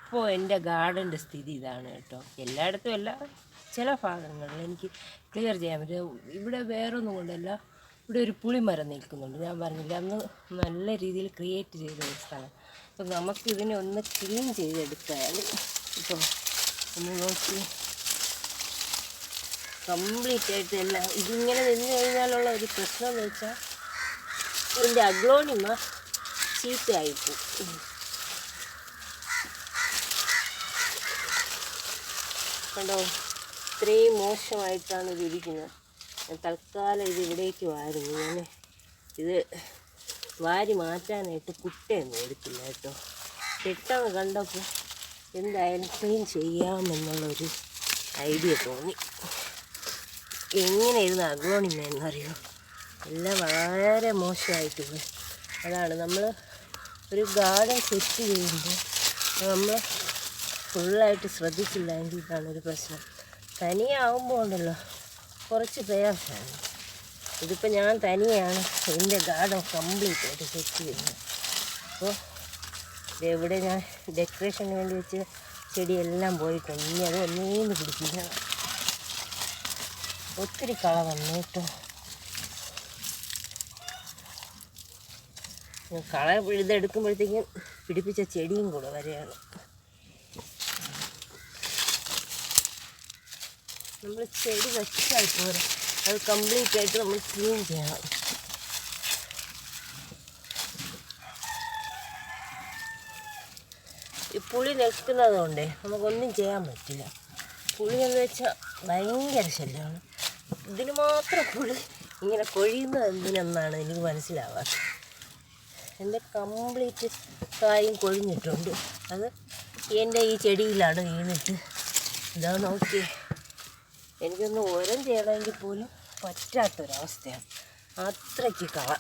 ഇപ്പോൾ എൻ്റെ ഗാർഡൻ്റെ സ്ഥിതി ഇതാണ് കേട്ടോ. എല്ലായിടത്തും അല്ല, ചില ഭാഗങ്ങളിൽ എനിക്ക് ക്ലിയർ ചെയ്യാൻ പറ്റും. ഇവിടെ വേറൊന്നും കൊണ്ടല്ല, ഇവിടെ ഒരു പുളിമരം നിൽക്കുന്നുണ്ട്. ഞാൻ പറഞ്ഞില്ല, അന്ന് നല്ല രീതിയിൽ ക്രിയേറ്റ് ചെയ്ത ഒരു സ്ഥലം. അപ്പം നമുക്കിതിനെ ഒന്ന് ക്ലീൻ ചെയ്തെടുത്താൽ ഇപ്പോൾ ഒന്ന് നോക്കി കംപ്ലീറ്റ് ആയിട്ട് എല്ലാം ഇതിങ്ങനെ നിന്ന് കഴിഞ്ഞാലുള്ള ഒരു പ്രശ്നം എന്ന് വെച്ചാൽ ഇതിൻ്റെ അഗ്ലോണിമ ചീത്തയായിപ്പോവും. കണ്ടോ, ഇത്രയും മോശമായിട്ടാണ് ഇതിരിക്കുന്നത്. ഞാൻ തൽക്കാലം ഇത് ഇവിടേക്ക് വാരുന്നു. ഞാൻ ഇത് വാരി മാറ്റാനായിട്ട് കുട്ടയൊന്നും എടുക്കില്ല കേട്ടോ. പെട്ടെന്ന് കണ്ടപ്പോൾ എന്തായാലും ക്ലീൻ ചെയ്യാമെന്നുള്ളൊരു ഐഡിയ തോന്നി. എങ്ങനെ ഇരുന്ന് അഗ്ലോണിമയെന്നറിയോ, എല്ലാം വളരെ മോശമായിട്ട് പോയി. അതാണ് നമ്മൾ ഒരു ഗാർഡൻ സെറ്റ് ചെയ്യുമ്പോൾ നമ്മൾ ഫുള്ളായിട്ട് ശ്രദ്ധിച്ചില്ല എങ്കിൽ ഇതാണൊരു പ്രശ്നം. തനിയാവുമ്പോൾ ഉണ്ടല്ലോ കുറച്ച് പ്രയാസമാണ്. ഇതിപ്പോൾ ഞാൻ തനിയാണ് എൻ്റെ ഗാർഡൻ കംപ്ലീറ്റ് ആയിട്ട് സെറ്റ് ചെയ്യുന്നത്. അപ്പോൾ ഇതെവിടെ ഞാൻ ഡെക്കറേഷന് വേണ്ടി വെച്ച് ചെടിയെല്ലാം പോയിട്ടുണ്ട്. ഇനി അത് ഒന്നേന്ന് പിടിപ്പിക്കണം. ഒത്തിരി കള വന്നു കേട്ടോ. കള ഇതെടുക്കുമ്പോഴത്തേക്കും പിടിപ്പിച്ച ചെടിയും കൂടെ വരെയാണ്. നമ്മൾ ചെടി വെച്ചാൽ പോരാ, അത് കംപ്ലീറ്റ് ആയിട്ട് നമ്മൾ ക്ലീൻ ചെയ്യണം. ഈ പുളി നിൽക്കുന്നത് കൊണ്ടേ നമുക്കൊന്നും ചെയ്യാൻ പറ്റില്ല. പുളി എന്ന് വെച്ചാൽ ഭയങ്കര ശല്യമാണ്. ഇതിന് മാത്രം പുളി ഇങ്ങനെ കൊഴിയുന്നത് എന്തിനെന്നാണ് എനിക്ക് മനസ്സിലാവാത്തത്. എൻ്റെ കംപ്ലീറ്റ് കായും കൊഴിഞ്ഞിട്ടുണ്ട്. അത് എൻ്റെ ഈ ചെടിയിലാണ് വീണിട്ട്. ഇതാ നോക്കി, എനിക്കൊന്ന് ഉരം ചെയ്യണമെങ്കിൽ പോലും പറ്റാത്തൊരവസ്ഥയാണ്. അത്രയ്ക്ക് കള.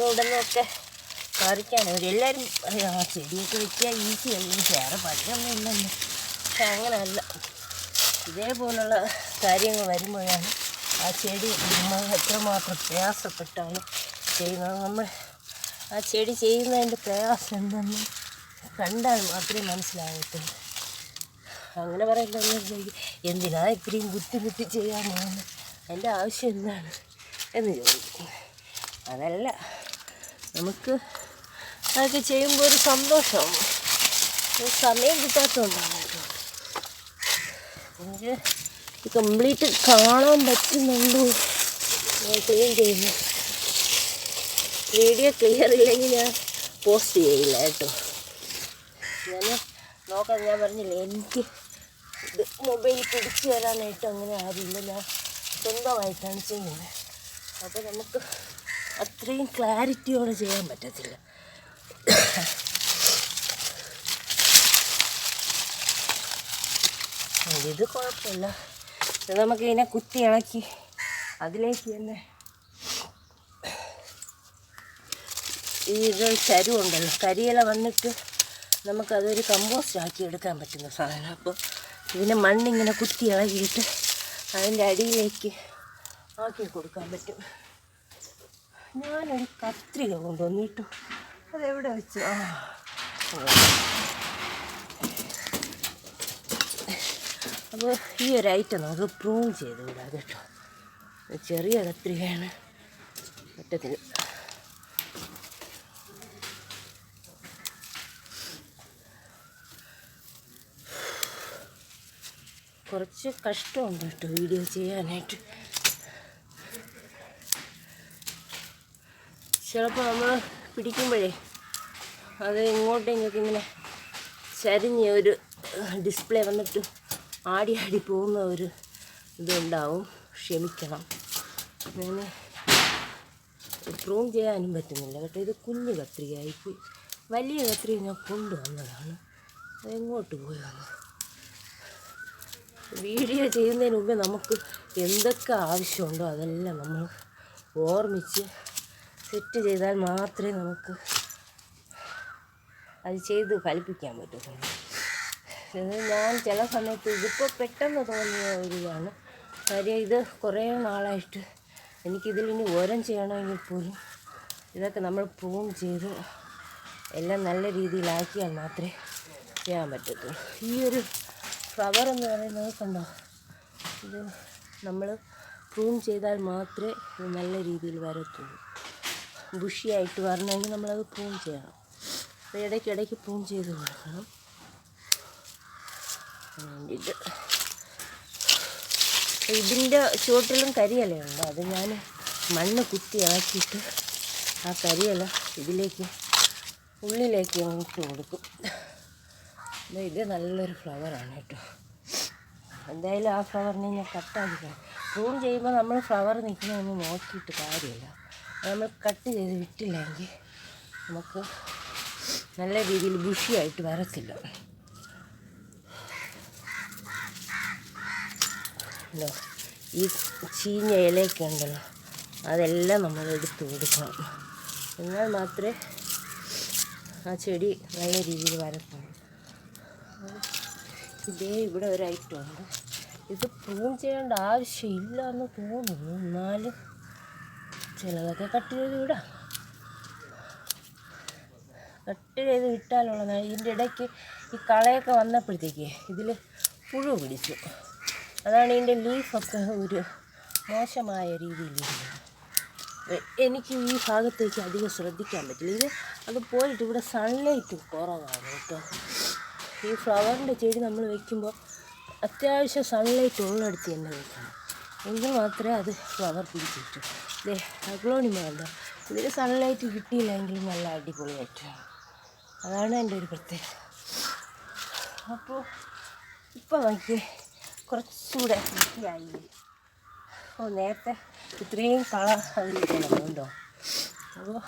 ഉടനൊക്കെ പറിക്കാനും എല്ലാവരും പറയാം ആ ചെടിയൊക്കെ വെച്ചാൽ ഈസിയാണ്, വേറെ പണിയൊന്നും ഇല്ലല്ലോ. പക്ഷെ അങ്ങനെയല്ല. ഇതേപോലുള്ള കാര്യങ്ങൾ വരുമ്പോഴാണ് ആ ചെടി നമ്മൾ എത്രമാത്രം പ്രയാസപ്പെട്ടാണ് ചെയ്യുന്നത്. നമ്മൾ ആ ചെടി ചെയ്യുന്നതിൻ്റെ പ്രയാസം എന്തെന്ന് കണ്ടാൽ മാത്രമേ മനസ്സിലാകത്തുള്ളൂ. അങ്ങനെ പറയുന്നത് എന്തിനാ ഇത്രയും ബുദ്ധിമുട്ടി ചെയ്യാൻ പോകുന്നത്, അതിൻ്റെ ആവശ്യം എന്താണ് എന്ന് ചോദിക്കും. അതല്ല, നമുക്ക് അതൊക്കെ ചെയ്യുമ്പോൾ ഒരു സന്തോഷമാണ്. ഒരു സമയം കിട്ടാത്തതുകൊണ്ടാണ് കേട്ടോ. എനിക്ക് കംപ്ലീറ്റ് കാണാൻ പറ്റുന്നുണ്ടോ ക്ലീൻ ചെയ്യുന്നു. വീഡിയോ ക്ലിയർ ഇല്ലെങ്കിൽ ഞാൻ പോസ്റ്റ് ചെയ്യില്ല കേട്ടോ. ഞാൻ നോക്കാൻ, ഞാൻ പറഞ്ഞില്ലേ എനിക്ക് ഇത് മൊബൈൽ പിടിച്ചു തരാനായിട്ട് അങ്ങനെ ആരുമില്ല. ഞാൻ സ്വന്തമായിട്ടാണ് ചെയ്യുന്നത്. അപ്പോൾ നമുക്ക് അത്രയും ക്ലാരിറ്റിയോടെ ചെയ്യാൻ പറ്റത്തില്ല. ഇത് കുഴപ്പമില്ല. നമുക്കിതിനെ കുത്തി ഇളക്കി അതിലേക്ക് തന്നെ ഇത് ചരുവുണ്ടല്ലോ, കരിയില വന്നിട്ട് നമുക്കതൊരു കമ്പോസ്റ്റ് ആക്കി എടുക്കാൻ പറ്റുന്ന സാധനം. അപ്പോൾ ഇതിനെ മണ്ണിങ്ങനെ കുത്തി ഇളകിയിട്ട് അതിൻ്റെ അടിയിലേക്ക് ആക്കി കൊടുക്കാൻ പറ്റും. ഞാനൊരു കത്രിക കൊണ്ടുവന്നിട്ടു. അതെവിടെ വെച്ചു? അപ്പോൾ ഈ ഒരു ഐറ്റം നമുക്ക് പ്രൂൺ ചെയ്ത് വിടാം കേട്ടോ. ചെറിയ കത്രികയാണ്, പറ്റത്തില്ല. കുറച്ച് കഷ്ടമുണ്ട് കേട്ടോ വീഡിയോ ചെയ്യാനായിട്ട്. ചിലപ്പോൾ നമ്മൾ പിടിക്കുമ്പോഴേ അത് ഇങ്ങോട്ടും ഇങ്ങോട്ടും ഇങ്ങനെ ചരിഞ്ഞ ഒരു ഡിസ്പ്ലേ വന്നിട്ട് ആടി പോകുന്ന ഒരു ഇതുണ്ടാവും. ക്ഷമിക്കണം, ഞാൻ പ്രൂൺ ചെയ്യാനും പറ്റുന്നില്ല കേട്ടോ. ഇത് കുഞ്ഞു കത്രികയായിപ്പോയി. വലിയ കത്രിക ഞാൻ കൊണ്ടുവന്നതാണ്, അതെങ്ങോട്ട് പോയി വന്നു. വീഡിയോ ചെയ്യുന്നതിന് മുമ്പേ നമുക്ക് എന്തൊക്കെ ആവശ്യമുണ്ടോ അതെല്ലാം നമ്മൾ ഓർമ്മിച്ച് സെറ്റ് ചെയ്താൽ മാത്രമേ നമുക്ക് അത് ചെയ്ത് ഫലിപ്പിക്കാൻ പറ്റത്തുള്ളൂ. ഞാൻ ചില സമയത്ത് ഇതിപ്പോൾ പെട്ടെന്ന് തോന്നിയ ഒരു ഇതാണ്. കാര്യം ഇത് കുറേ നാളായിട്ട് എനിക്കിതിലിനി ഓരം ചെയ്യണമെങ്കിൽ പോലും ഇതൊക്കെ നമ്മൾ പ്രൂൺ ചെയ്ത് എല്ലാം നല്ല രീതിയിലാക്കിയാൽ മാത്രമേ ചെയ്യാൻ പറ്റത്തുള്ളൂ. ഈ ഒരു ഫ്ലവർ എന്ന് പറയുന്നത് കണ്ടോ, ഇത് നമ്മൾ പ്രൂൺ ചെയ്താൽ മാത്രമേ ഇത് നല്ല രീതിയിൽ വരത്തുള്ളൂ. ബുഷിയായിട്ട് വരണമെങ്കിൽ നമ്മളത് പ്രൂൺ ചെയ്യണം. അപ്പോൾ ഇടയ്ക്കിടയ്ക്ക് പ്രൂൺ ചെയ്ത് കൊടുക്കണം. വേണ്ടിയിട്ട് ഇതിൻ്റെ ചുവട്ടിലും കരിയിലയുണ്ട്. അത് ഞാൻ മണ്ണ് കുത്തി ഇളക്കിയിട്ട് ആ കരിയില ഇതിലേക്ക് ഉള്ളിലേക്ക് ഇട്ട് കൊടുക്കും. ഇത് നല്ലൊരു ഫ്ലവറാണ് കേട്ടോ. എന്തായാലും ആ ഫ്ലവറിനെ ഞാൻ കട്ടാക്കിക്കണം. പ്രൂൺ ചെയ്യുമ്പോൾ നമ്മൾ ഫ്ലവർ നിൽക്കുന്നതൊന്നും നോക്കിയിട്ട് കാര്യമില്ല. നമ്മൾ കട്ട് ചെയ്ത് വിട്ടില്ലെങ്കിൽ നമുക്ക് നല്ല രീതിയിൽ ബുഷിയായിട്ട് വരത്തില്ല. ഈ ചീഞ്ഞ ഇലയൊക്കെ ഉണ്ടല്ലോ, അതെല്ലാം നമ്മൾ എടുത്ത് കൊടുക്കണം. എന്നാൽ മാത്രമേ ആ ചെടി നല്ല രീതിയിൽ വരത്തുള്ളൂ. ഇതേ ഇവിടെ ഒരു ഐറ്റം ഉണ്ട്. ഇത് പ്രൂൺ ചെയ്യേണ്ട ആവശ്യമില്ല എന്ന് തോന്നുന്നു. എന്നാലും ചിലതൊക്കെ കട്ട് ചെയ്ത് വിടാം. കട്ട് ചെയ്ത് വിട്ടാലുള്ളതാണ്. ഇതിൻ്റെ ഇടയ്ക്ക് ഈ കളയൊക്കെ വന്നപ്പോഴത്തേക്ക് ഇതിൽ പുഴു പിടിച്ചു. അതാണ് ഇതിൻ്റെ ലീഫൊക്കെ ഒരു മോശമായ രീതിയിലിരുന്നത്. എനിക്ക് ഈ ഭാഗത്തേക്ക് അധികം ശ്രദ്ധിക്കാൻ പറ്റില്ല. ഇത് അത് പോയിട്ട് ഇവിടെ സൺലൈറ്റ് കുറവാണ് കേട്ടോ. ഈ ഫ്ലവറിൻ്റെ ചെടി നമ്മൾ വെക്കുമ്പോൾ അത്യാവശ്യം സൺലൈറ്റ് ഉള്ളിടത്ത് തന്നെ വെക്കണം. എങ്കിൽ മാത്രമേ അത് ഫ്ലവർ പിടിച്ചിട്ടു. അഗ്ലോണിമ ഇതിൽ സൺലൈറ്റ് കിട്ടിയില്ലെങ്കിലും നല്ല അടിപൊളിയായിട്ടാണ്. അതാണ് എൻ്റെ ഒരു പ്രത്യേകത. അപ്പോൾ ഇപ്പോൾ നോക്കി കുറച്ചുകൂടെ വൃത്തിയായി. നേരത്തെ ഇത്രയും കളർ അതിൽ കിടന്നുണ്ടോ. അപ്പോൾ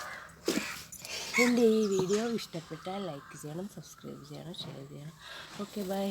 എൻ്റെ ഈ വീഡിയോ ഇഷ്ടപ്പെട്ടാൽ ലൈക്ക് ചെയ്യണം, സബ്സ്ക്രൈബ് ചെയ്യണം, ഷെയർ ചെയ്യണം. Okay, by.